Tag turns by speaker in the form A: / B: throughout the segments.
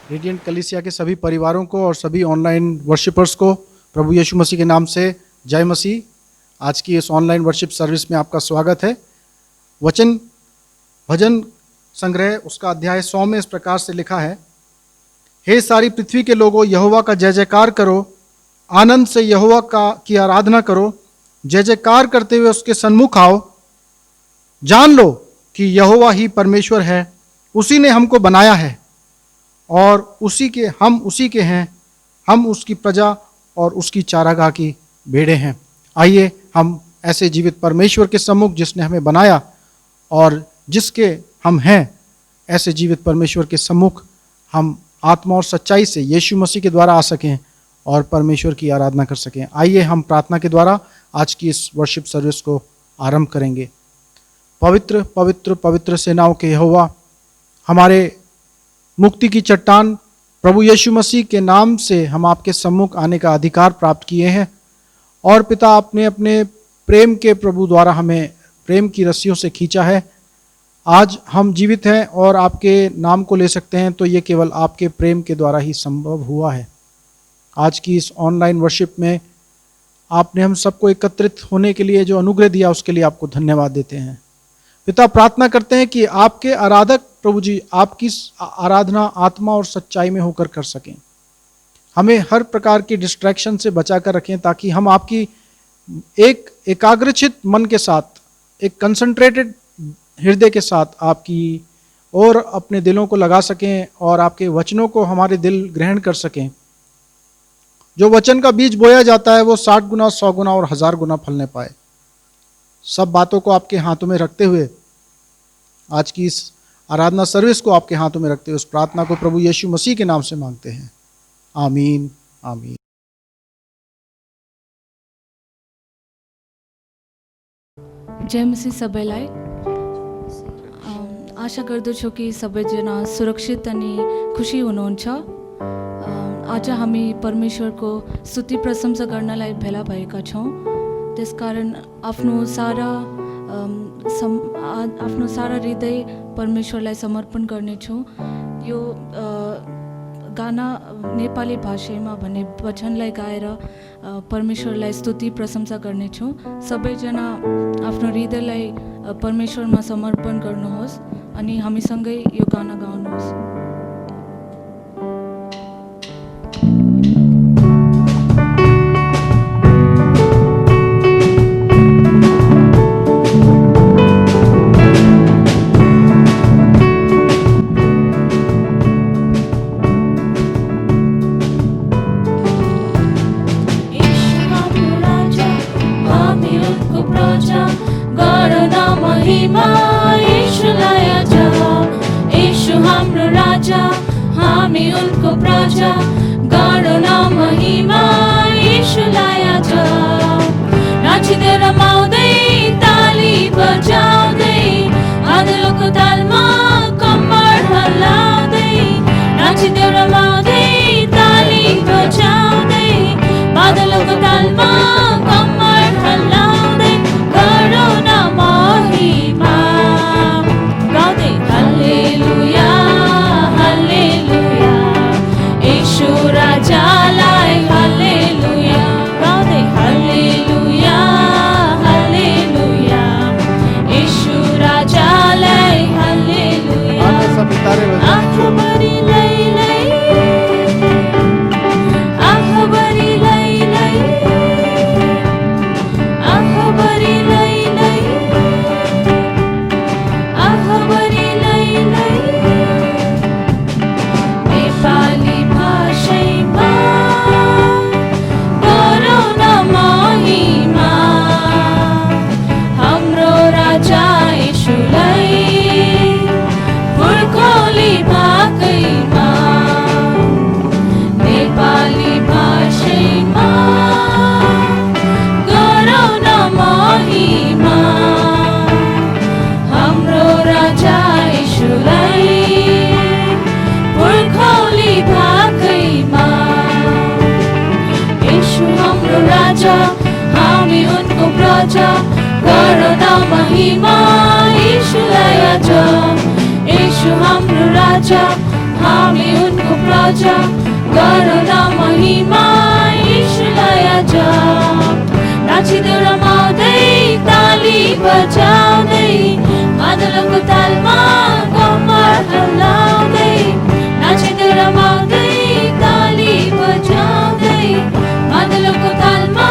A: Radiant कलीसिया के सभी परिवारों को और सभी ऑनलाइन वर्शिपर्स को प्रभु यीशु मसीह के नाम से जय मसीह। आज की इस ऑनलाइन वर्शिप सर्विस में आपका स्वागत है। वचन भजन संग्रह उसका अध्याय 100 में इस प्रकार से लिखा है, हे सारी पृथ्वी के लोगों, यहोवा का जय जयकार करो, आनंद से यहोवा की आराधना करो, जय जयकार करते हुए उसके सन्मुख आओ। जान लो कि यहोवा ही परमेश्वर है, उसी ने हमको बनाया है और उसी के हैं, हम उसकी प्रजा और उसकी चारागाह की भेड़ें हैं। आइए हम ऐसे जीवित परमेश्वर के सम्मुख, जिसने हमें बनाया और जिसके हम हैं, ऐसे जीवित परमेश्वर के सम्मुख हम आत्मा और सच्चाई से यीशु मसीह के द्वारा आ सकें और परमेश्वर की आराधना कर सकें। आइए हम प्रार्थना के द्वारा आज की इस वर्शिप सर्विस को आरंभ करेंगे। पवित्र पवित्र पवित्र सेनाओं के यहोवा, हमारे मुक्ति की चट्टान प्रभु यीशु मसीह के नाम से हम आपके सम्मुख आने का अधिकार प्राप्त किए हैं और पिता, आपने अपने प्रेम के प्रभु द्वारा हमें प्रेम की रस्सियों से खींचा है। आज हम जीवित हैं और आपके नाम को ले सकते हैं, तो ये केवल आपके प्रेम के द्वारा ही संभव हुआ है। आज की इस ऑनलाइन वर्शिप में आपने हम सबको एकत्रित होने के लिए जो अनुग्रह दिया, उसके लिए आपको धन्यवाद देते हैं। पिता, प्रार्थना करते हैं कि आपके आराधक प्रभु जी आपकी आराधना आत्मा और सच्चाई में होकर कर सकें। हमें हर प्रकार की डिस्ट्रैक्शन से बचा कर रखें, ताकि हम आपकी एक एकाग्रचित मन के साथ, एक कंसंट्रेटेड हृदय के साथ आपकी और अपने दिलों को लगा सकें और आपके वचनों को हमारे दिल ग्रहण कर सकें। जो वचन का बीज बोया जाता है वो 60 गुना, 100 गुना और 1000 गुना फलने पाए। सब बातों को आपके हाथों में रखते हुए, आज की इस आराधना सर्विस को आपके हाथों में रखते हुए, उस प्रार्थना को प्रभु यीशु मसीह के नाम से मांगते हैं। आमीन आमीन।
B: जय मसीह सबैलाई। आशा गर्दछु कि सबैजना सुरक्षित अनि खुसी हुनुहुन्छ। आज हामी परमेश्वरको स्तुति प्रशंसा गर्नलाई भेला भएका छौँ। त्यसकारण आफ्नो सारा हृदय परमेश्वरलाई समर्पण गर्नेछौँ। यो गाना नेपाली भाषामा भने वचनलाई गाएर परमेश्वरलाई स्तुति प्रशंसा गर्नेछौँ। सबैजना आफ्नो हृदयलाई परमेश्वरमा समर्पण गर्नुहोस् अनि हामीसँगै यो गाना गाउनुहोस्।
C: राजा, हामी उनको
B: आजा करो ना महिमा ईशुलाई आजा नाचिँदै रमाउँदै ताली बजाउँदै बादलको तालमा कम्मर हल्लाउँदै नाचिँदै रमाउँदै ताली बजाउँदै बादलको तालमा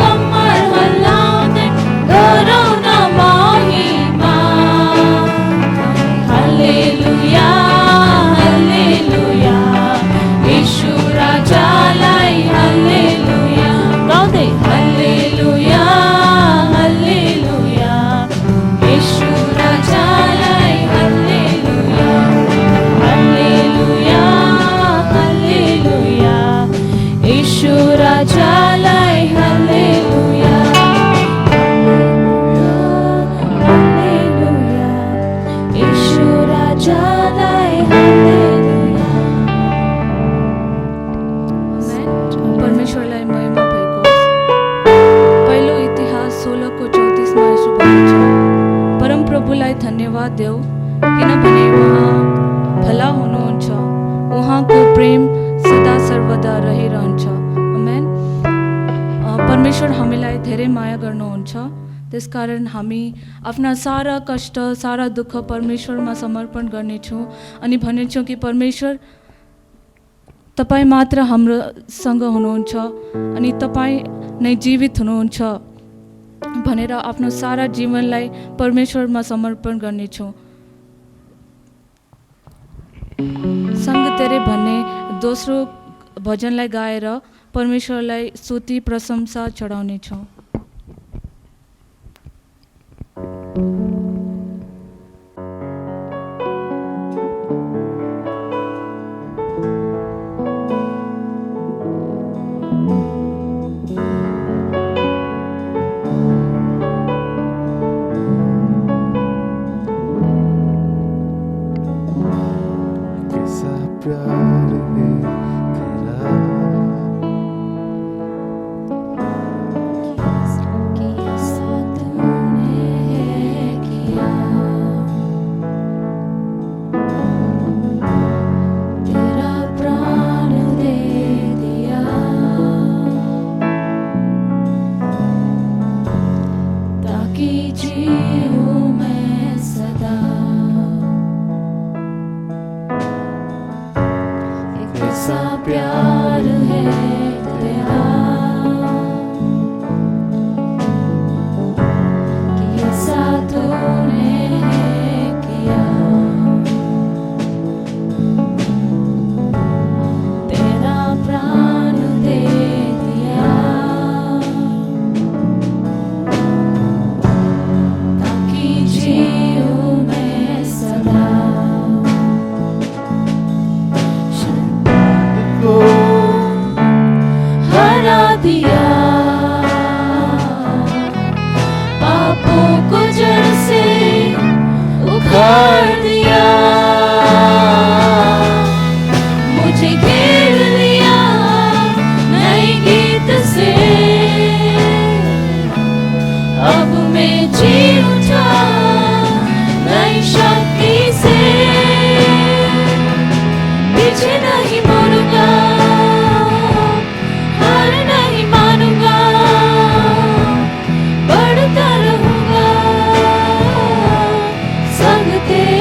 B: कम्मर हल्लाउँदै गरौँ न महिमा हालेलुया हालेलुया यीशु राजालाई हालेलुया गाउँदै हालेलुया हालेलुया यीशु राजालाई हालेलुया हालेलुया हालेलुया यीशु राजालाई हालेलुया हालेलुया यीशु राजालाई हालेलुया परमेश्वरलाई महिमा भएको पहिलो इतिहास 16 को 34 मा यसो भनिन्छ परम प्रभुलाई धन्यवाद देऊ किनभने उहाँ भला हुनुहुन्छ उहाँको प्रेम सदा सर्वदा रहिरहन्छ आमेन परमेश्वर हामीलाई धेरै माया गर्नुहुन्छ त्यसकारण हामी आफ्ना सारा कष्ट सारा दुःख परमेश्वरमा समर्पण गर्नेछौँ अनि भन्नेछौँ कि परमेश्वर तपाईँ मात्र हाम्रोसँग हुनुहुन्छ अनि तपाईँ नै जीवित हुनुहुन्छ भनेर आफ्नो सारा जीवनलाई परमेश्वरमा समर्पण गर्नेछौँ सँग तेरे भन्ने दोस्रो भजनलाई गाएर परमेश्वरलाई स्तुति प्रशंसा चढाउनेछौँ
C: कैसा प्यार है तेरा
B: कैसा प्यार है तेरा कैसा तूने किया तेरा प्राण दे दिया ताकि जीऊं मैं सदा हरा दिया पापों को जड़ से उखाड़ दिया मुझे घेर लिया नए गीत से अब मैं जी उठा नई शक्ति से पीछे नहीं मुड़ूंगा हार नहीं मानूंगा बढ़ता रहूंगा संग तेरे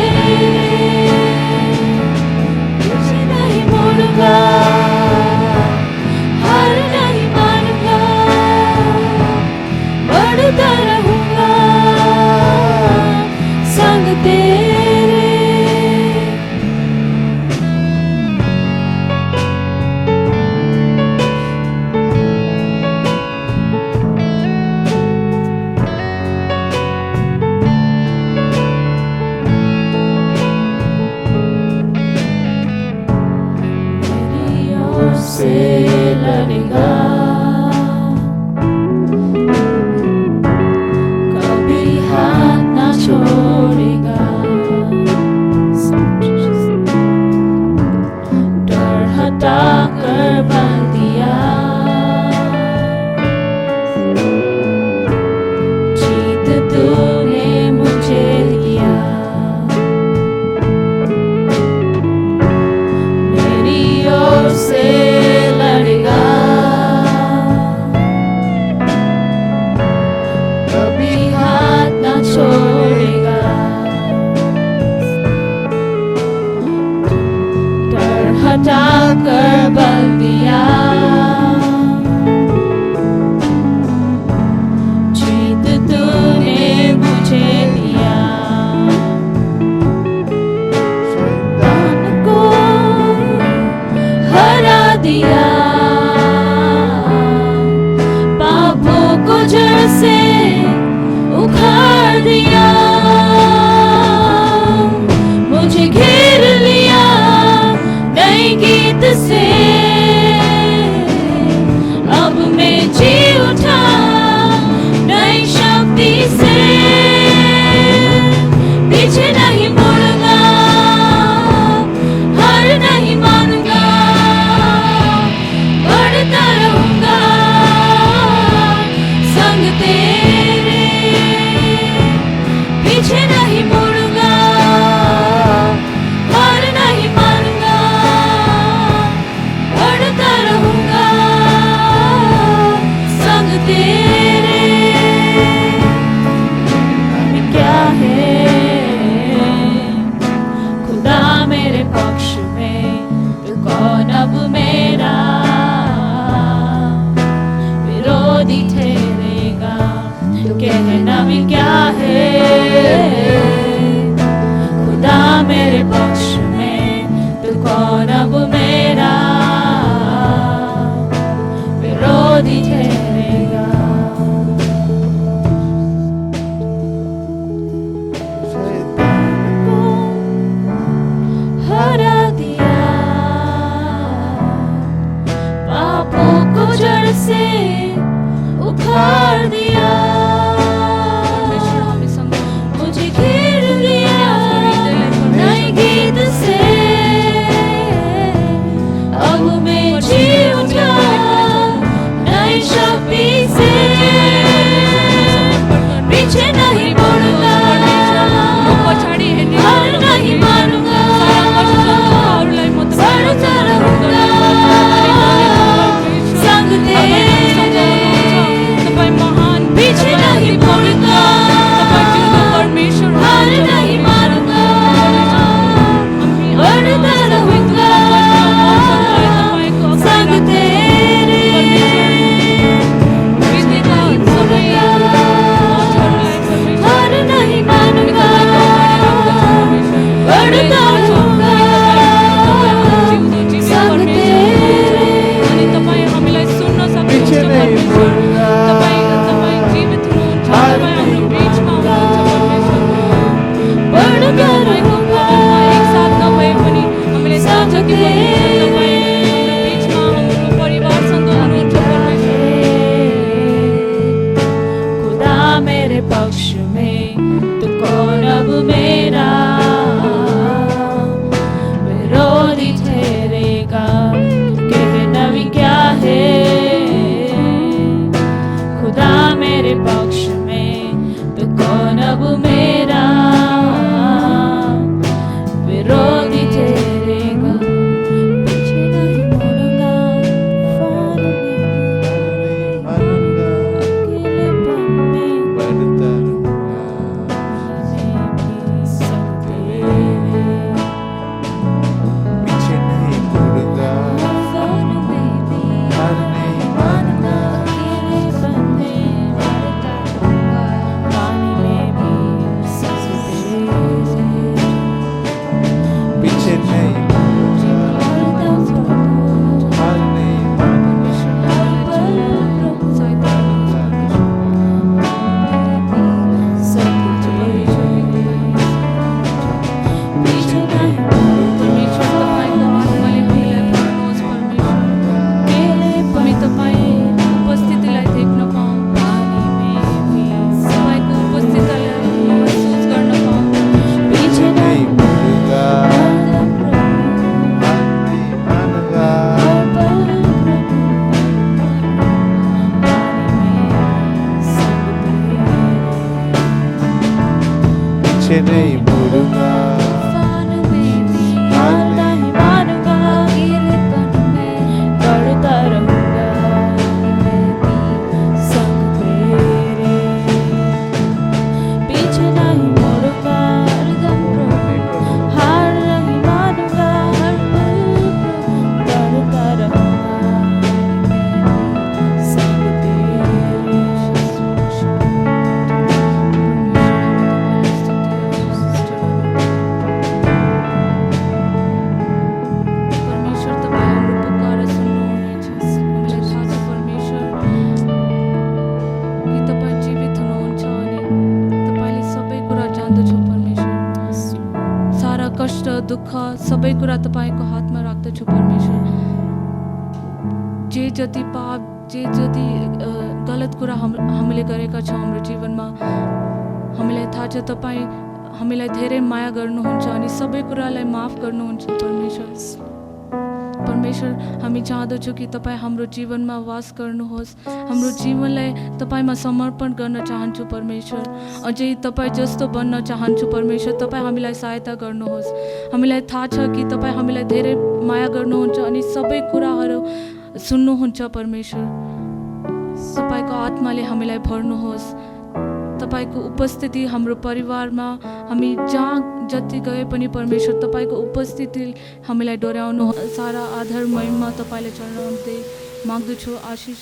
D: जब मेरा विरोधी ठहरेगा, पीछे नहीं मुड़ूंगा। Follow me, अकेलेपन में
C: बढ़ता रहूंगा,
D: सब तेरे।
C: पीछे नहीं मुड़ूंगा,
D: Follow me,
C: हार नहीं मानूंगा,
D: अकेलेपन में बढ़ता रहूंगा, पानी में भी सब तेरे।
C: पीछे नहीं मुड़ूंगा, हार नहीं मानूंगा,
B: हामी तपाईँ उपस्थितिलाई देख्न पाऊँ, तपाईँको उपस्थितिलाई महसुस गर्न पाऊँ।
C: पीछे नहीं मुड़ूंगा, हार नहीं मानूंगा, पीछे नहीं मुड़ूंगा, हार नहीं
D: मानूंगा, बढ़ता रहूंगा, संग तेरे। पीछे नहीं मुड़ूंगा, हार नहीं मानूंगा, बढ़ता रहूंगा, संग तेरे।
B: परमेश्वर तपाईँ हाम्रो पुकार सुन्नुहुनेछ। हामीलाई थाहा छ परमेश्वर कि तपाईँ जीवित हुनुहुन्छ अनि तपाईँले सबै कुरा जान्दछ परमेश्वर। सारा कष्ट दुःख सबै कुरा तपाईँको हातमा राख्दछु परमेश्वर। जे जति पाप जे जति गलत कुरा हामीले गरेका छौँ हाम्रो जीवनमा, हामीलाई थाहा छ तपाईँ हामीलाई धेरै माया गर्नुहुन्छ अनि सबै कुरालाई माफ गर्नुहुन्छ परमेश्वर। परमेश्वर हामी चाहँदछौँ कि तपाईँ हाम्रो जीवनमा वास गर्नुहोस्। हाम्रो जीवनलाई तपाईँमा समर्पण गर्न चाहन्छु परमेश्वर। अझै तपाईँ जस्तो बन्न चाहन्छु परमेश्वर। तपाईँ हामीलाई सहायता गर्नुहोस्। हामीलाई थाहा छ कि तपाईँ हामीलाई धेरै माया गर्नुहुन्छ अनि सबै कुराहरू सुन्नुहुन्छ परमेश्वर। तपाईँको आत्माले हामीलाई भर्नुहोस्। तपाईँको उपस्थिति हाम्रो परिवारमा हामी जहाँ जति गए पनि परमेश्वर तपाईँको उपस्थिति हामीलाई डोर्याउनु। सारा आधार महिमा तपाईँले चढाउँदै माग्दछु आशिष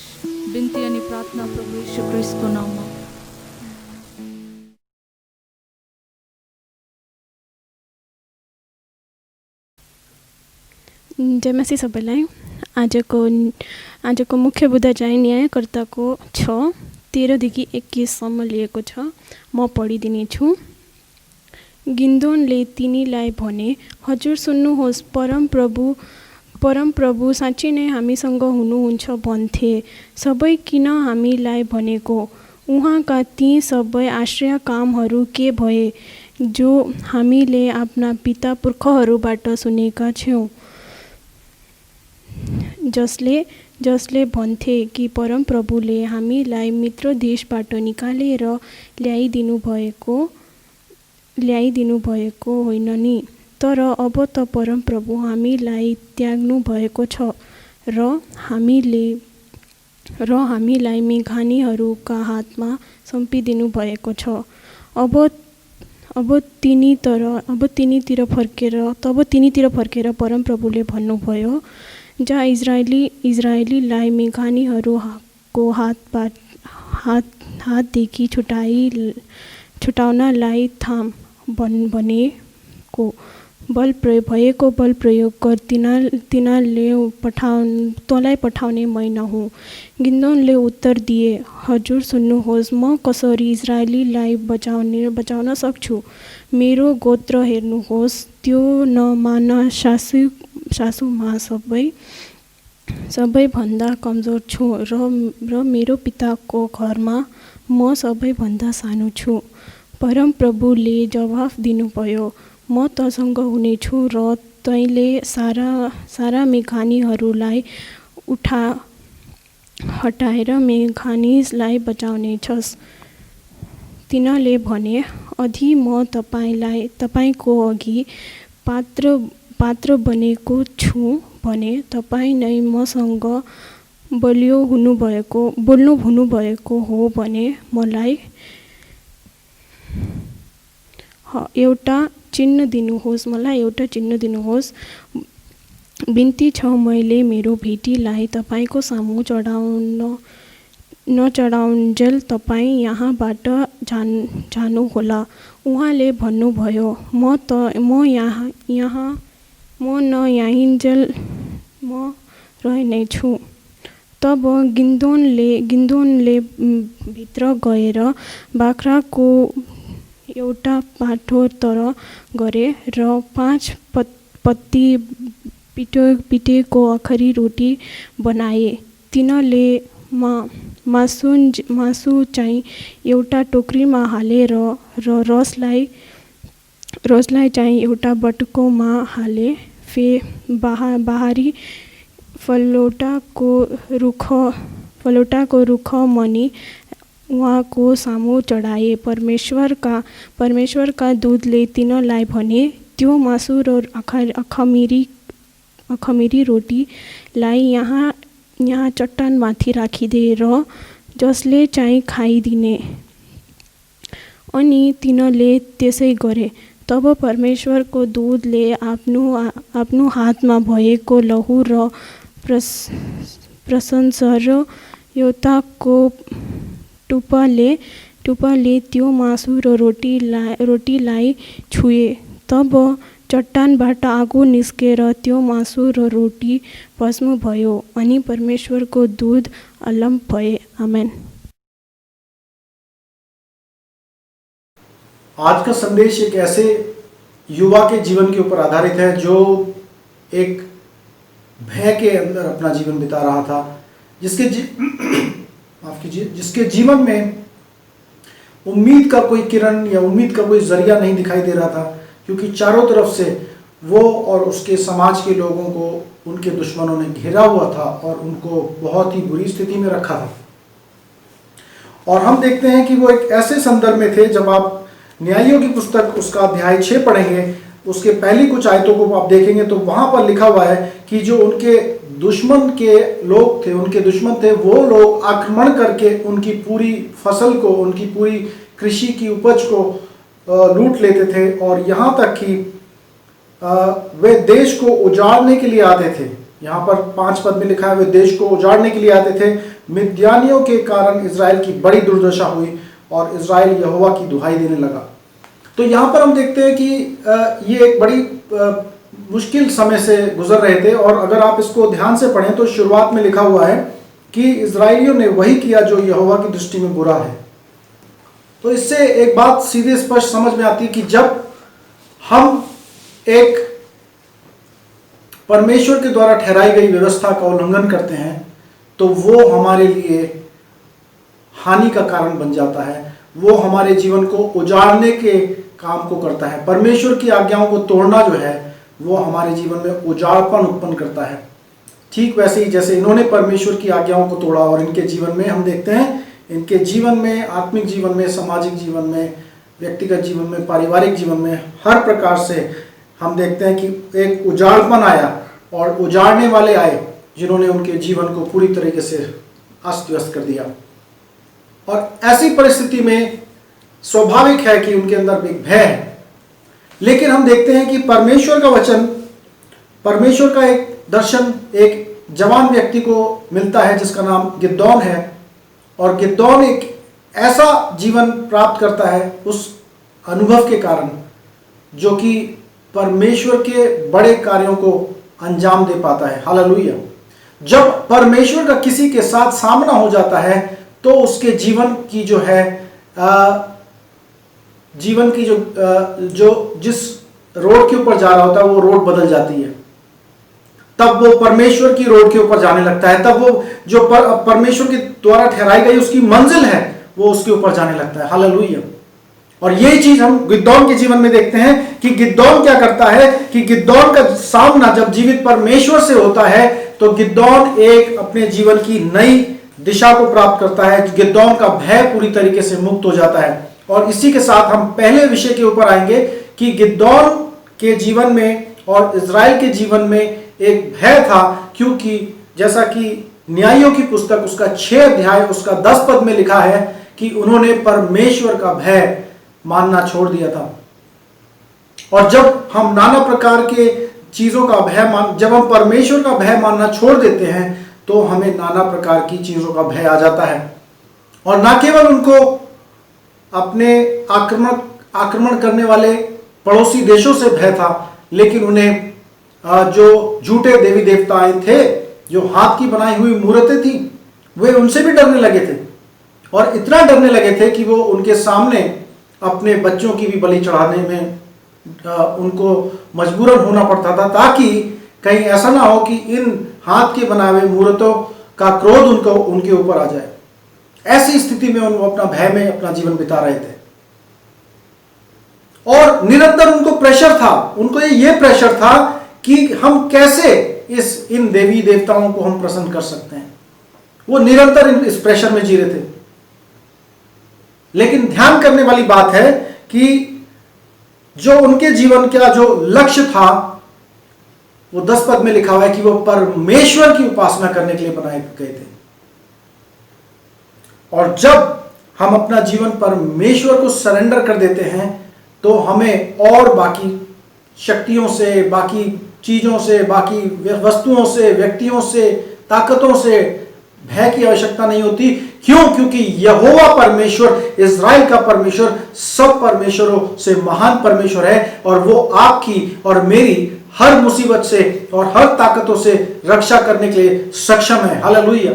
B: बिन्ती अनि प्रार्थना प्रभु यीशु ख्रीष्टको नाममा।
E: जय मसीह सबैलाई। आजको मुख्य बुँदा चाहिँ न्यायकर्ताको 6:13-21 लिएको छ। म पढिदिनेछु। गिदोनले तिनीलाई भने, हजुर सुन्नुहोस्, परमप्रभु साँच्चै नै हामीसँग हुनुहुन्छ भन्थे। सबै किन हामीलाई भनेको? उहाँका ती सबै आश्चर्य कामहरू के भए जो हामीले आफ्ना पिता पुर्खाहरूबाट सुनेका छौँ, जसले भन्थे कि परमप्रभुले हामीलाई मित्र देशबाट निकालेर ल्याइदिनु भएको होइन नि। तर अब त परमप्रभु हामीलाई त्याग्नु भएको छ र हामीलाई मेघानीहरूका हातमा सुम्पिदिनु भएको छ। तब तिनीतिर फर्केर परमप्रभुले भन्नुभयो, जा इजरायलीलाई मेघानीहरूको हातदेखि छुटाउनलाई थाम भनेको बल प्रयोग कर, तँलाई पठाउने मै नहुँ। गिदोनले उत्तर दिए, हजुर सुन्नुहोस्, म कसरी इजरायलीलाई बचाउन सक्छु? मेरो गोत्र हेर्नुहोस्, त्यो नमान सासूमा सबैभन्दा कमजोर छु र मेरो पिताको घरमा म सबैभन्दा सानो छु। परमप्रभुले जवाफ दिनुभयो, म तसँग हुनेछु र तैँले सारा मेघानीहरूलाई हटाएर मेघानीलाई बचाउनेछस्। तिनले भने, अधि म तपाईँको अघि पात्र बनेको छु भने तपाईँ नै मसँग बोल्नु हुनुभएको हो भने मलाई एउटा चिन्ह दिनुहोस्। बिन्ती छ, मैले मेरो भेटीलाई तपाईँको सामु नचढाउन्जेल तपाईँ यहाँबाट जानुहोला। उहाँले भन्नुभयो, म नआइन्जेल म रहनेछु। तब गिदोनले भित्र गएर बाख्राको एउटा पाठो तर गरे र 5 पत्ती पिटेको अखरी रोटी बनाए। तिनले मासु चाहिँ एउटा टोकरीमा हाले र रसलाई चाहिँ एउटा बटुकोमा हाले। बाहिरी फलोटाको रुख मनी उहाँको सामु चढाए। परमेश्वरका दूतले तिनलाई भने, त्यो मासु र अखमिरी रोटीलाई यहाँ चट्टानमाथि राखिदे र जसले चाहिँ खाइदिने। अनि तिनले त्यसै गरे। तब परमेश्वरको दूतले आफ्नो हातमा भएको लहु र प्रशंसा एउटाको टुप्पाले त्यो मासु र रोटीलाई छुए। तब चट्टानबाट आगो निस्केर त्यो मासु र रोटी भस्म भयो अनि परमेश्वरको दूत अलम भए। आमेन।
A: आज का संदेश एक ऐसे युवा के जीवन के ऊपर आधारित है जो एक भय के अंदर अपना जीवन बिता रहा था, जिसके जीवन में उम्मीद का कोई किरण या उम्मीद का कोई जरिया नहीं दिखाई दे रहा था, क्योंकि चारों तरफ से वो और उसके समाज के लोगों को उनके दुश्मनों ने घेरा हुआ था और उनको बहुत ही बुरी स्थिति में रखा था। और हम देखते हैं कि वो एक ऐसे संदर्भ में थे, जब आप न्यायियों की पुस्तक उसका अध्याय 6 पढ़ेंगे, उसके पहली कुछ आयतों को आप देखेंगे तो वहाँ पर लिखा हुआ है कि जो उनके दुश्मन के लोग थे, उनके दुश्मन थे, वो लोग आक्रमण करके उनकी पूरी फसल को, उनकी पूरी कृषि की उपज को लूट लेते थे। और यहाँ तक कि वे देश को उजाड़ने के लिए आते थे। यहाँ पर 5 पद में लिखा है, वे देश को उजाड़ने के लिए आते थे। मिद्यानियों के कारण इज़राइल की बड़ी दुर्दशा हुई और इज़राइल यहोवा की दुहाई देने लगा। तो यहाँ पर हम देखते हैं कि ये एक बड़ी मुश्किल समय से गुजर रहे थे। और अगर आप इसको ध्यान से पढ़ें तो शुरुआत में लिखा हुआ है कि इज़राइलियों ने वही किया जो यहोवा की दृष्टि में बुरा है। तो इससे एक बात सीधे स्पष्ट समझ में आती है कि जब हम एक परमेश्वर के द्वारा ठहराई गई व्यवस्था का उल्लंघन करते हैं तो वो हमारे लिए हानि का कारण बन जाता है, वो हमारे जीवन को उजाड़ने के काम को करता है। परमेश्वर की आज्ञाओं को तोड़ना जो है वो हमारे जीवन में उजाड़पन उत्पन्न करता है। ठीक वैसे ही जैसे इन्होंने परमेश्वर की आज्ञाओं को तोड़ा और इनके जीवन में हम देखते हैं, इनके जीवन में, आत्मिक जीवन में, सामाजिक जीवन में, व्यक्तिगत जीवन में, पारिवारिक जीवन में, हर प्रकार से हम देखते हैं कि एक उजाड़पन आया और उजाड़ने वाले आए जिन्होंने उनके जीवन को पूरी तरीके से अस्त व्यस्त कर दिया। और ऐसी परिस्थिति में स्वाभाविक है कि उनके अंदर एक भय है। लेकिन हम देखते हैं कि परमेश्वर का वचन, परमेश्वर का एक दर्शन एक जवान व्यक्ति को मिलता है जिसका नाम गिदोन है। और गिदोन एक ऐसा जीवन प्राप्त करता है उस अनुभव के कारण जो कि परमेश्वर के बड़े कार्यों को अंजाम दे पाता है। हालेलुया। जब परमेश्वर का किसी के साथ सामना हो जाता है तो उसके जीवन की जो है जीवन की जो जिस रोड के ऊपर जा रहा होता है वो रोड बदल जाती है। तब वो परमेश्वर की रोड के ऊपर जाने लगता है। तब वो जो परमेश्वर के द्वारा ठहराई गई उसकी मंजिल है वो उसके ऊपर जाने लगता है। हालेलुया। और यही चीज हम गिदोन के जीवन में देखते हैं कि गिदोन क्या करता है कि गिदोन का सामना जब जीवित परमेश्वर से होता है तो गिदोन एक अपने जीवन की नई दिशा को प्राप्त करता है। गिदोन का भय पूरी तरीके से मुक्त हो जाता है और इसी के साथ हम पहले विषय के ऊपर आएंगे कि गिदोन के जीवन में और इज़राइल के जीवन में एक भय था, क्योंकि जैसा कि न्यायों की पुस्तक उसका 6 अध्याय उसका 10 पद में लिखा है कि उन्होंने परमेश्वर का भय मानना छोड़ दिया था। और जब हम नाना प्रकार के चीजों का जब हम परमेश्वर का भय मानना छोड़ देते हैं तो हमें नाना प्रकार की चीजों का भय आ जाता है। और ना केवल उनको अपने आक्रमण करने वाले पड़ोसी देशों से भय था, लेकिन उन्हें जो झूठे देवी देवताएं थे, जो हाथ की बनाई हुई मूर्तें थी, वे उनसे भी डरने लगे थे। और इतना डरने लगे थे कि वो उनके सामने अपने बच्चों की भी बलि चढ़ाने में उनको मजबूरन होना पड़ता था, ताकि कहीं ऐसा ना हो कि इन हाथ के बनाए हुए मूर्तों का क्रोध उनके ऊपर आ जाए। ऐसी स्थिति में वो अपना भय में अपना जीवन बिता रहे थे। और निरंतर उनको प्रेशर था, उनको ये प्रेशर था कि हम कैसे इन देवी देवताओं को हम प्रसन्न कर सकते हैं। वो निरंतर इस प्रेशर में जी रहे थे। लेकिन ध्यान करने वाली बात है कि जो उनके जीवन का जो लक्ष्य था, वो 10 पद में लिखा हुआ है कि वो परमेश्वर की उपासना करने के लिए बनाए गए थे। और जब हम अपना जीवन परमेश्वर को सरेंडर कर देते हैं तो हमें और बाकी शक्तियों से, बाकी चीजों से, बाकी वस्तुओं से, व्यक्तियों से, ताकतों से भय की आवश्यकता नहीं होती। क्यों? क्योंकि यहोवा परमेश्वर, इज़राइल का परमेश्वर, सब परमेश्वरों से महान परमेश्वर है और वो आपकी और मेरी हर मुसीबत से और हर ताकतों से रक्षा करने के लिए सक्षम है। हालेलुया।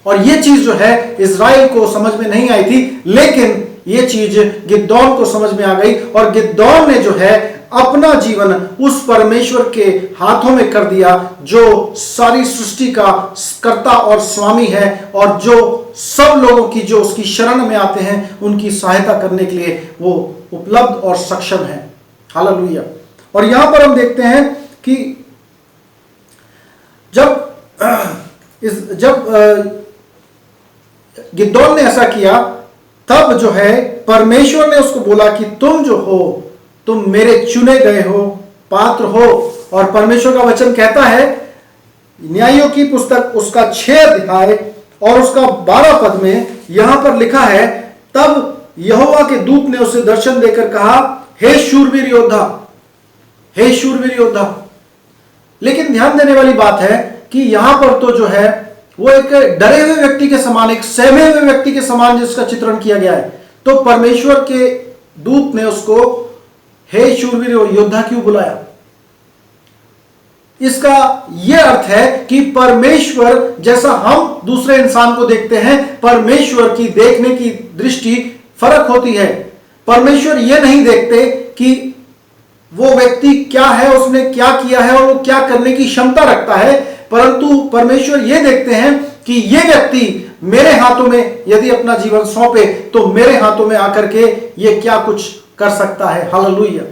A: और ये चीज जो है इज़राइल को समझ में नहीं आई थी, लेकिन ये चीज गिदोन को समझ में आ गई। और गिदोन ने जो है अपना जीवन उस परमेश्वर के हाथों में कर दिया, जो सारी सृष्टि का कर्ता और स्वामी है और जो सब लोगों की जो उसकी शरण में आते हैं उनकी सहायता करने के लिए वो उपलब्ध और सक्षम है। हालेलुया। और यहां पर हम देखते हैं कि जब गिदोन ने ऐसा किया, तब जो है परमेश्वर ने उसको बोला कि तुम जो हो, तुम मेरे चुने गए हो, पात्र हो। और परमेश्वर का वचन कहता है, न्यायों की पुस्तक उसका 6 अध्याय और उसका 12 पद में यहां पर लिखा है, तब यहोवा के दूत ने उसे दर्शन देकर कहा, हे शूरवीर योद्धा, हे शूरवीर योद्धा। लेकिन ध्यान देने वाली बात है कि यहां पर तो जो है वो एक डरे हुए व्यक्ति के समान, एक सहमे हुए व्यक्ति के समान जिसका चित्रण किया गया है। तो परमेश्वर के दूत ने उसको हे शूरवीर योद्धा क्यों बुलाया? इसका यह अर्थ है कि परमेश्वर जैसा हम दूसरे इंसान को देखते हैं, परमेश्वर की देखने की दृष्टि फर्क होती है। परमेश्वर यह नहीं देखते कि वो व्यक्ति क्या है, उसने क्या किया है और वो क्या करने की क्षमता रखता है, परंतु परमेश्वर ये देखते हैं कि ये व्यक्ति मेरे हाथों में यदि अपना जीवन सौंपे तो मेरे हाथों में आकर के ये क्या कुछ कर सकता है। हालेलुया।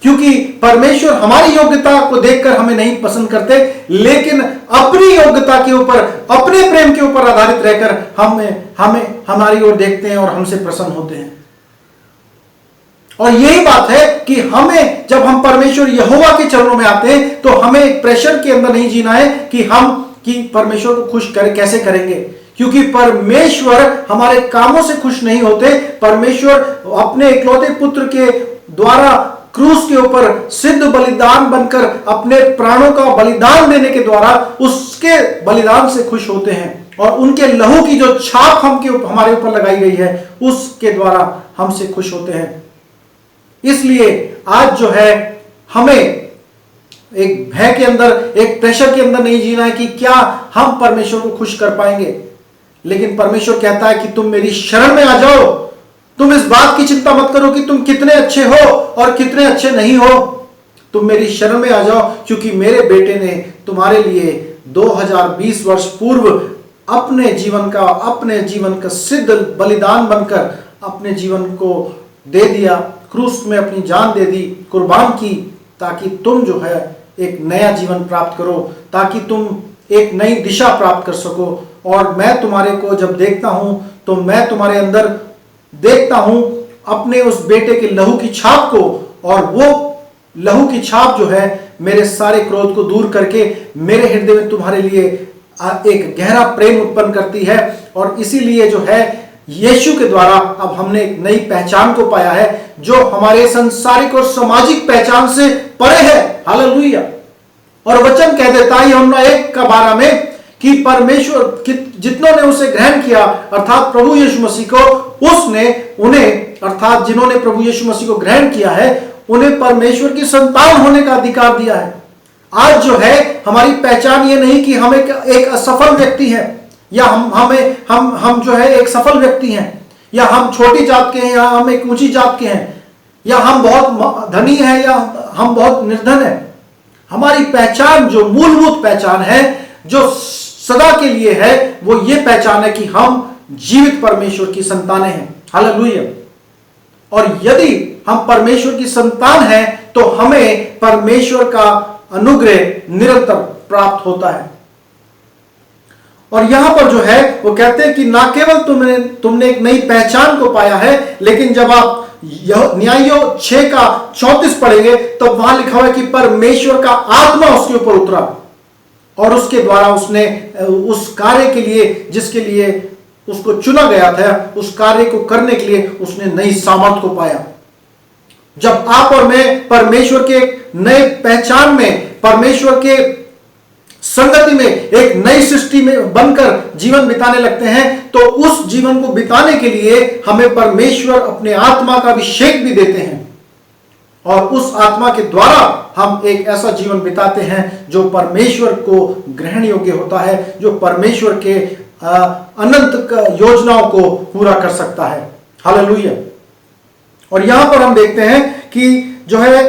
A: क्योंकि परमेश्वर हमारी योग्यता को देखकर हमें नहीं पसंद करते, लेकिन अपनी योग्यता के ऊपर, अपने प्रेम के ऊपर आधारित रहकर हमें हमारी ओर देखते हैं और हमसे प्रसन्न होते हैं। और यही बात है कि हमें, जब हम परमेश्वर यहोवा के चरणों में आते हैं तो हमें प्रेशर के अंदर नहीं जीना है कि परमेश्वर को खुश कैसे करेंगे, क्योंकि परमेश्वर हमारे कामों से खुश नहीं होते। परमेश्वर अपने इकलौते पुत्र के द्वारा क्रूस के ऊपर सिद्ध बलिदान बनकर अपने प्राणों का बलिदान देने के द्वारा उसके बलिदान से खुश होते हैं, और उनके लहू की जो छाप हमारे ऊपर लगाई गई है उसके द्वारा हमसे खुश होते हैं। इसलिए आज जो है हमें एक भय के अंदर, एक प्रेशर के अंदर नहीं जीना है कि क्या हम परमेश्वर को खुश कर पाएंगे, लेकिन परमेश्वर कहता है कि तुम मेरी शरण में आ जाओ। तुम इस बात की चिंता मत करो कि तुम कितने अच्छे हो और कितने अच्छे नहीं हो, तुम मेरी शरण में आ जाओ, क्योंकि मेरे बेटे ने तुम्हारे लिए 2020 वर्ष पूर्व अपने जीवन का सिद्ध बलिदान बनकर अपने जीवन को दे दिया, क्रूस में अपनी जान दे दी, कुर्बान की, ताकि तुम जो है एक नया जीवन प्राप्त करो, ताकि तुम एक नई दिशा प्राप्त कर सको। और मैं तुम्हारे को जब देखता हूं तो मैं तुम्हारे अंदर देखता हूं अपने उस बेटे के लहू की छाप को, और वो लहू की छाप जो है मेरे सारे क्रोध को दूर करके मेरे हृदय में तुम्हारे लिए एक गहरा प्रेम उत्पन्न करती है। और इसीलिए जो है यीशु के द्वारा अब हमने एक नई पहचान को पाया है जो हमारे सांसारिक और सामाजिक पहचान से परे है। हालेलुया। और वचन कह देता है यूहन्ना 1:12 में कि परमेश्वर जितनों ने उसे ग्रहण किया अर्थात प्रभु यीशु मसीह को, उसने उन्हें अर्थात जिन्होंने प्रभु यीशु मसीह को ग्रहण किया है उन्हें परमेश्वर की संतान होने का अधिकार दिया है। आज जो है हमारी पहचान ये नहीं कि हम एक असफल व्यक्ति हैं, या हम जो है एक सफल व्यक्ति हैं, या हम छोटी जात के हैं, या हम एक ऊंची जात के हैं, या हम बहुत धनी हैं, या हम बहुत निर्धन हैं। हमारी पहचान जो मूलभूत पहचान है, जो सदा के लिए है, वो ये पहचान है कि हम जीवित परमेश्वर की संतानें हैं। हालेलुया। और यदि हम परमेश्वर की संतान हैं तो हमें परमेश्वर का अनुग्रह निरंतर प्राप्त होता है। और यहां पर जो है वो कहते हैं कि ना केवल तुमने एक नई पहचान को पाया है, लेकिन जब आप न्यायों 6:34 पढ़ेंगे तो वहां लिखा हुआ है कि परमेश्वर का आत्मा उसके ऊपर उतरा और उसके द्वारा उसने उस कार्य के लिए जिसके लिए उसको चुना गया था, उस कार्य को करने के लिए उसने नई सामर्थ को पाया। जब आप और मैं परमेश्वर के नए पहचान में, परमेश्वर के संगति में, एक नई सृष्टि में बनकर जीवन बिताने लगते हैं तो उस जीवन को बिताने के लिए हमें परमेश्वर अपने आत्मा का अभिषेक भी देते हैं, और उस आत्मा के द्वारा हम एक ऐसा जीवन बिताते हैं जो परमेश्वर को ग्रहण योग्य होता है, जो परमेश्वर के अनंत योजनाओं को पूरा कर सकता है। हालेलुया। और यहां पर हम देखते हैं कि जो है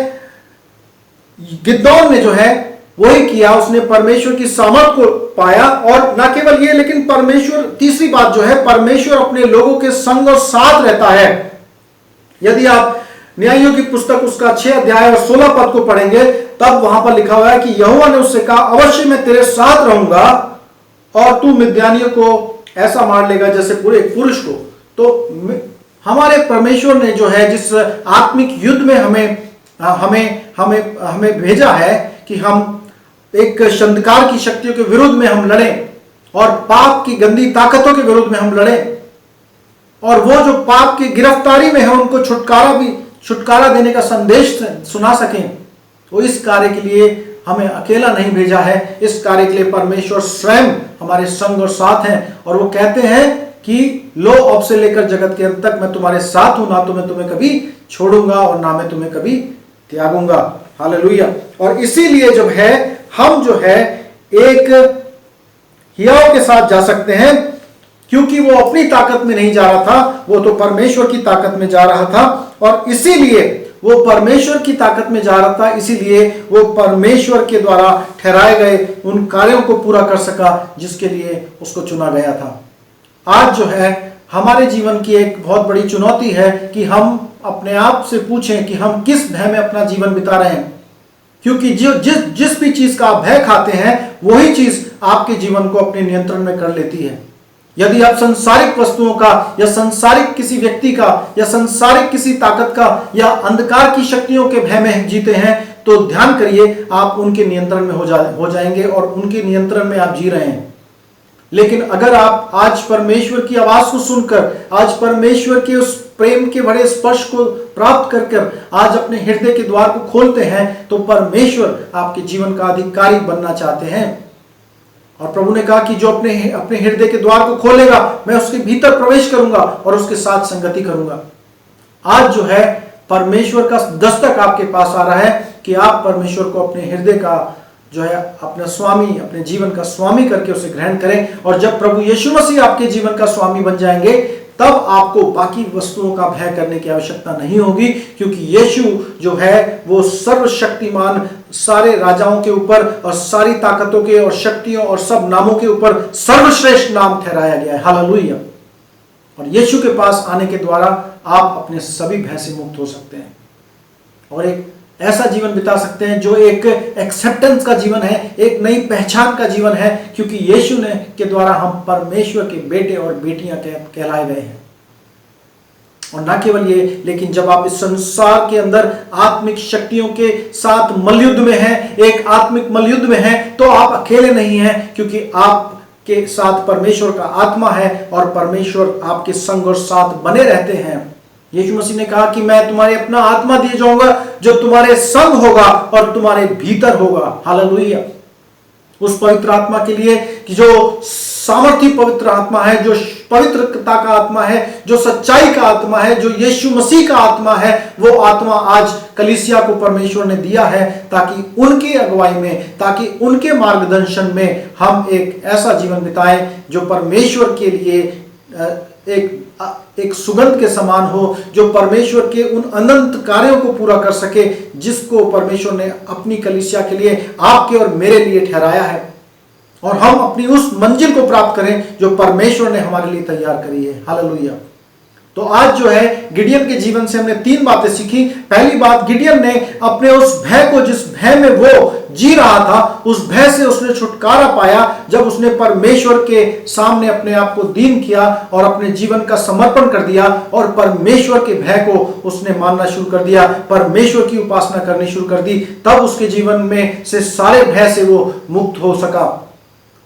A: गिदोन ने जो है वही किया, उसने परमेश्वर की सामर्थ को पाया। और ना केवल ये, लेकिन परमेश्वर, तीसरी बात जो है, परमेश्वर अपने लोगों के संग और साथ रहता है। यदि आप न्यायों की पुस्तक उसका 6 अध्याय और 16 पद को पढ़ेंगे तब वहां पर लिखा हुआ है कि यहोवा ने उससे कहा, अवश्य मैं तेरे साथ रहूंगा और तू मिद्यानियों को ऐसा मार लेगा जैसे पूरे एक पुरुष को। तो हमारे परमेश्वर ने जो है जिस आत्मिक युद्ध में हमें भेजा है कि हम एक अंधकार की शक्तियों के विरुद्ध में हम लड़ें और पाप की गंदी ताकतों के विरुद्ध में हम लड़ें, और वो जो पाप की गिरफ्तारी में है उनको छुटकारा देने का संदेश सुना सकें। तो इस कार्य के लिए हमें अकेला नहीं भेजा है, इस कार्य के लिए परमेश्वर स्वयं हमारे संग और साथ हैं। और वो कहते हैं कि लो, अब से लेकर जगत के अंत तक मैं तुम्हारे साथ हूं, ना तो मैं तुम्हें कभी छोड़ूंगा और ना मैं तुम्हें कभी त्यागूंगा। हालेलुया। और इसीलिए जब है हम जो है एक हियाव के साथ जा सकते हैं, क्योंकि वो अपनी ताकत में नहीं जा रहा था, वो तो परमेश्वर की ताकत में जा रहा था। और इसीलिए वो परमेश्वर की ताकत में जा रहा था, इसीलिए वो परमेश्वर के द्वारा ठहराए गए उन कार्यों को पूरा कर सका जिसके लिए उसको चुना गया था। आज जो है हमारे जीवन की एक बहुत बड़ी चुनौती है कि हम अपने आप से पूछें कि हम किस भय में अपना जीवन बिता रहे हैं, क्योंकि जिस भी चीज का आप भय खाते हैं वही चीज आपके जीवन को अपने नियंत्रण में कर लेती है। यदि आप संसारिक वस्तुओं का या संसारिक किसी व्यक्ति का या संसारिक किसी ताकत का या अंधकार की शक्तियों के भय में जीते हैं तो ध्यान करिए आप उनके नियंत्रण में हो जाएंगे और उनके नियंत्रण में आप जी रहे हैं। लेकिन अगर आप आज परमेश्वर की आवाज को सुनकर, आज परमेश्वर के उस प्रेम के बड़े स्पर्श को प्राप्त कर आज अपने हृदय के द्वार को खोलते हैं तो परमेश्वर आपके जीवन का अधिकारी बनना चाहते हैं। और प्रभु ने कहा कि जो अपने हृदय के द्वार को खोलेगा मैं उसके भीतर प्रवेश करूंगा और उसके साथ संगति करूंगा। आज जो है परमेश्वर का दस्तक आपके पास आ रहा है कि आप परमेश्वर को अपने हृदय का जो है अपना स्वामी, अपने जीवन का स्वामी करके उसे ग्रहण करें। और जब प्रभु यीशु मसीह आपके जीवन का स्वामी बन जाएंगे तब आपको बाकी वस्तुओं का भय करने की आवश्यकता नहीं होगी, क्योंकि यीशु जो है वो सर्वशक्तिमान, सारे राजाओं के ऊपर और सारी ताकतों के और शक्तियों और सब नामों के ऊपर सर्वश्रेष्ठ नाम ठहराया गया है। हालेलुया। और यीशु के पास आने के द्वारा आप अपने सभी भय से मुक्त हो सकते हैं और एक ऐसा जीवन बिता सकते हैं जो एक एक्सेप्टेंस का जीवन है, एक नई पहचान का जीवन है, क्योंकि यीशु ने के द्वारा हम परमेश्वर के बेटे और बेटियां कहलाए गए हैं। और ना केवल ये, लेकिन जब आप इस संसार के अंदर आत्मिक शक्तियों के साथ मल्लयुद्ध में हैं, एक आत्मिक मल्लयुद्ध में हैं, तो आप अकेले नहीं हैं, क्योंकि आपके साथ परमेश्वर का आत्मा है और परमेश्वर आपके संग और साथ बने रहते हैं। यीशु मसीह ने कहा कि मैं तुम्हारे अपना आत्मा दिए जाऊंगा जो तुम्हारे संग होगा और तुम्हारे भीतर होगा। हालेलुया। उस पवित्र आत्मा के लिए कि जो सामर्थी पवित्र आत्मा है, जो पवित्रता का आत्मा है, जो सच्चाई का आत्मा है, जो यीशु मसीह का आत्मा है, वो आत्मा आज कलीसिया को परमेश्वर ने दिया है ताकि उनकी अगुवाई में, ताकि उनके मार्गदर्शन में हम एक ऐसा जीवन बिताएं जो परमेश्वर के लिए एक सुगंध के समान हो, जो परमेश्वर के उन अनंत कार्यों को पूरा कर सके जिसको परमेश्वर ने अपनी कलीसिया के लिए, आपके और मेरे लिए ठहराया है, और हम अपनी उस मंजिल को प्राप्त करें जो परमेश्वर ने हमारे लिए तैयार करी है। हालेलुया। तो आज जो है गिडियन के जीवन से हमने 3 बातें सीखी। पहली बात, गिडियन ने अपने उस भय को, जिस भय में वो जी रहा था, उस भय से उसने छुटकारा पाया जब उसने परमेश्वर के सामने अपने आप को दीन किया और अपने जीवन का समर्पण कर दिया और परमेश्वर के भय को उसने मानना शुरू कर दिया, परमेश्वर की उपासना करनी शुरू कर दी। तब उसके जीवन में से सारे भय से वो मुक्त हो सका।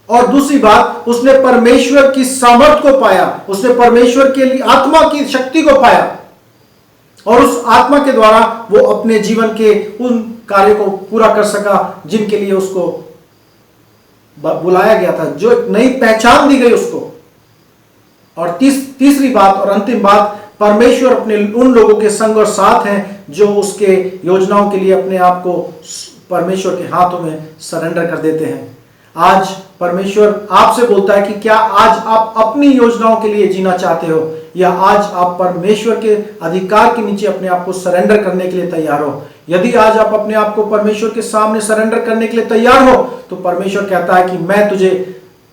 A: और दूसरी बात, उसने परमेश्वर की सामर्थ को पाया, उसने परमेश्वर के लिए आत्मा की शक्ति को पाया और उस आत्मा के द्वारा वो अपने जीवन के उन कार्यों को पूरा कर सका जिनके लिए उसको बुलाया गया था, जो एक नई पहचान दी गई उसको। और तीसरी बात और अंतिम बात, परमेश्वर अपने उन लोगों के संग और साथ हैं जो उसके योजनाओं के लिए अपने आप को परमेश्वर के हाथों में सरेंडर कर देते हैं। आज परमेश्वर आपसे बोलता है कि क्या आज आप अपनी योजनाओं के लिए जीना चाहते हो, या आज आप परमेश्वर के अधिकार के नीचे अपने आप को सरेंडर करने के लिए तैयार हो। यदि आज आप अपने आप को परमेश्वर के सामने सरेंडर करने के लिए तैयार हो, तो परमेश्वर कहता है कि मैं तुझे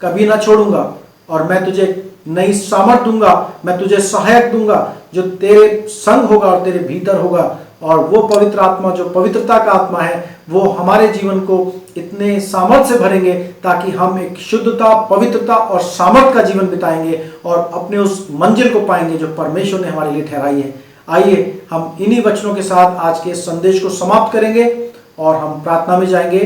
A: कभी ना छोड़ूंगा और मैं तुझे नई सामर्थ दूंगा, मैं तुझे सहायक दूंगा जो तेरे संग होगा और तेरे भीतर होगा। और वो पवित्र आत्मा, जो पवित्रता का आत्मा है, वो हमारे जीवन को इतने सामर्थ से भरेंगे ताकि हम एक शुद्धता, पवित्रता और सामर्थ का जीवन बिताएंगे और अपने उस मंजिल को पाएंगे जो परमेश्वर ने हमारे लिए ठहराई है। आइए हम इन्हीं वचनों के साथ आज के संदेश को समाप्त करेंगे और हम प्रार्थना में जाएंगे।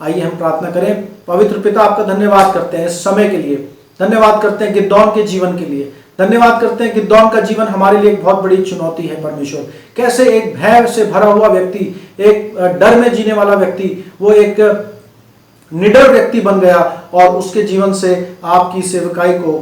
A: आइए हम प्रार्थना करें। पवित्र पिता, आपका धन्यवाद करते हैं इस समय के लिए, धन्यवाद करते हैं गिदोन के जीवन के लिए, धन्यवाद करते हैं कि गिदोन का जीवन हमारे लिए एक बहुत बड़ी चुनौती है। परमेश्वर, कैसे एक भय से भरा हुआ व्यक्ति, एक डर में जीने वाला व्यक्ति, वो एक निडर व्यक्ति बन गया और उसके जीवन से आपकी सेवकाई को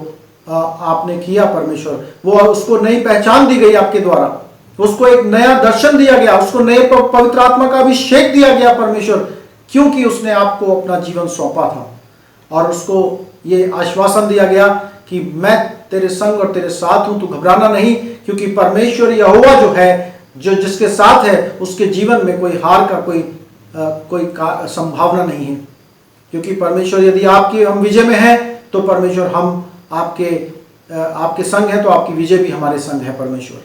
A: आपने किया। परमेश्वर, वो उसको नई पहचान दी गई आपके द्वारा, उसको एक नया दर्शन दिया गया, उसको नए पवित्र आत्मा का अभिषेक दिया गया। परमेश्वर, क्योंकि उसने आपको अपना जीवन सौंपा था और उसको ये आश्वासन दिया गया कि मैं तेरे संग और तेरे साथ हूं, तू घबराना नहीं, क्योंकि परमेश्वर यहोवा जो है, जो जिसके साथ है, उसके जीवन में कोई हार का कोई संभावना नहीं है। क्योंकि परमेश्वर, यदि आपकी हम विजय में हैं तो परमेश्वर हम आपके संग है, तो आपकी विजय भी हमारे संग है। परमेश्वर,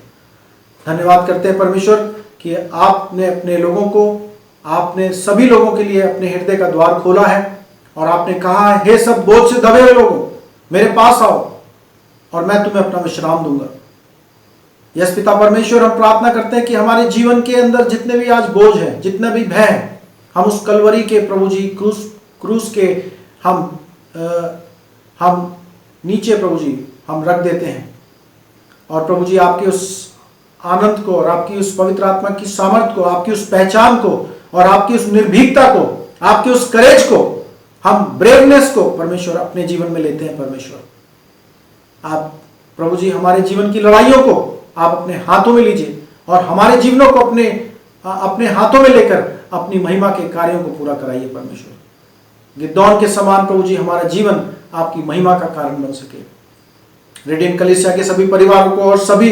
A: धन्यवाद करते हैं परमेश्वर कि आपने अपने लोगों को, आपने सभी लोगों के लिए अपने हृदय का द्वार खोला है और आपने कहा है, हे सब बोझ से दबे हुए लोगों, मेरे पास आओ और मैं तुम्हें अपना विश्राम दूंगा। यस पिता परमेश्वर, हम प्रार्थना करते हैं कि हमारे जीवन के अंदर जितने भी आज बोझ हैं, जितने भी भय हैं, हम उस कलवरी के प्रभु जी क्रूस के हम नीचे प्रभु जी हम रख देते हैं। और प्रभु जी, आपके उस आनंद को और आपकी उस पवित्र आत्मा की सामर्थ को, आपकी उस पहचान को और आपकी उस निर्भीकता को, आपके उस करेज को, हम ब्रेवनेस को परमेश्वर अपने जीवन में लेते हैं। परमेश्वर, आप प्रभु जी हमारे जीवन की लड़ाइयों को आप अपने हाथों में लीजिए और हमारे जीवनों को अपने हाथों में लेकर अपनी महिमा के कार्यों को पूरा कराइए। परमेश्वर, गिदोन के समान प्रभु जी हमारा जीवन आपकी महिमा का कारण बन सके। रेडियंट कलीसिया के सभी परिवारों को और सभी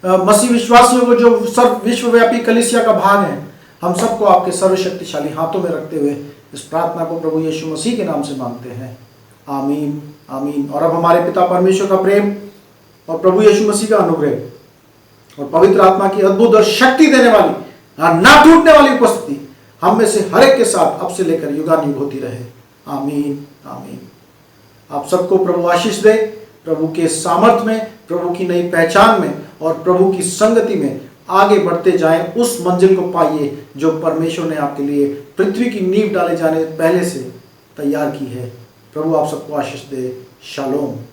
A: मसीह विश्वासियों को जो सर्व विश्वव्यापी कलीसिया का भाग है, हम सबको आपके सर्वशक्तिशाली हाथों में रखते हुए इस प्रार्थना को प्रभु यीशु मसीह के नाम से मांगते हैं। आमीन, आमीन। और अब हमारे पिता परमेश्वर का प्रेम और प्रभु यीशु मसीह का अनुग्रह और पवित्र आत्मा की अद्भुत और शक्ति देने वाली और ना टूटने वाली उपस्थिति हम में से हर एक के साथ अब से लेकर युगानुग होती रहे। आमीन, आमीन। आप सबको प्रभु आशीष दे, प्रभु के सामर्थ में, प्रभु की नई पहचान में और प्रभु की संगति में आगे बढ़ते जाएं, उस मंजिल को पाइए जो परमेश्वर ने आपके लिए पृथ्वी की नींव डाले जाने पहले से तैयार की है। प्रभु आप सबको आशीष दे। शालोम।